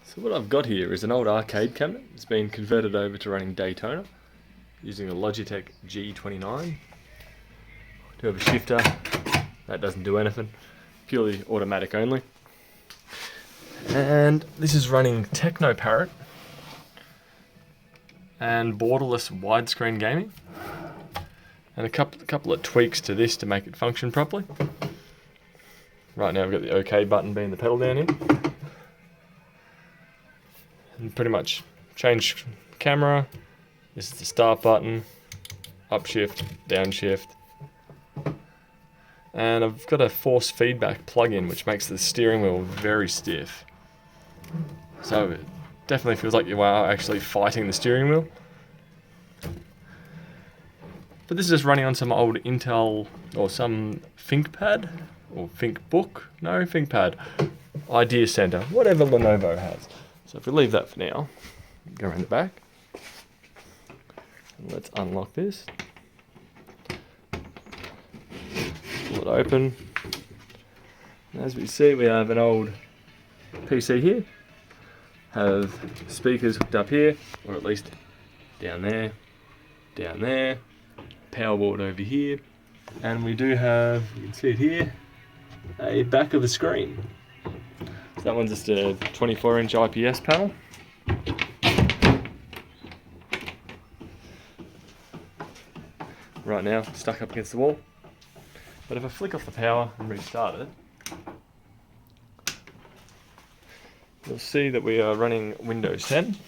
So what I've got here is an old arcade cabinet. It's been converted over to running Daytona using a Logitech G29. Do have a shifter, that doesn't do anything, purely automatic only. And this is running teknoparrot and borderless widescreen gaming, and a couple of tweaks to this to make it function properly. Right now I've got the OK button being the pedal down here, and pretty much change camera. This is the start button, upshift, downshift, and I've got a force feedback plug-in which makes the steering wheel very stiff. So it definitely feels like you are actually fighting the steering wheel. But this is just running on some old Intel or some ThinkPad or ThinkPad Idea Center, whatever Lenovo has. So if we leave that for now, go around the back. And let's unlock this. Pull it open. And as we see, we have an old PC here. Have speakers hooked up here, or at least down there, power board over here, and we do have, you can see it here, a back of the screen. So that one's just a 24-inch IPS panel. Right now, stuck up against the wall. But if I flick off the power and restart it, you'll see that we are running Windows 10. So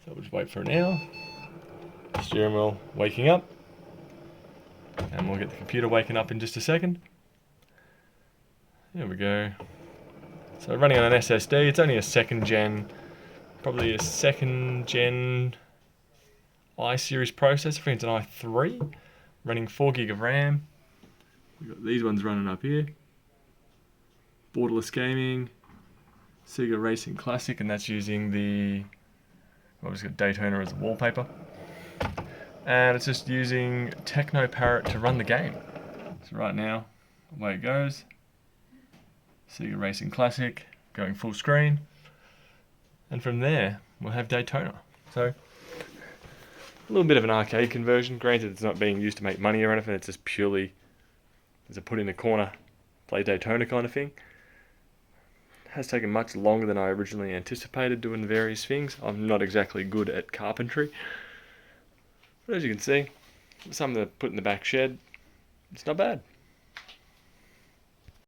we'll just wait for an hour. Steering wheel waking up. And we'll get the computer waking up in just a second. There we go. So running on an SSD, it's only a second gen i-series processor. I think it's an i3, running 4 gig of RAM. We've got these ones running up here. Borderless gaming, Sega Racing Classic, and that's using the, well, it's got Daytona as a wallpaper. And it's just using teknoparrot to run the game. So right now, away it goes. Sega Racing Classic, going full screen. And from there, we'll have Daytona. So, a little bit of an arcade conversion. Granted, it's not being used to make money or anything, it's just purely as a put in the corner, play Daytona kind of thing. It has taken much longer than I originally anticipated doing various things. I'm not exactly good at carpentry. But as you can see, something to put in the back shed, it's not bad.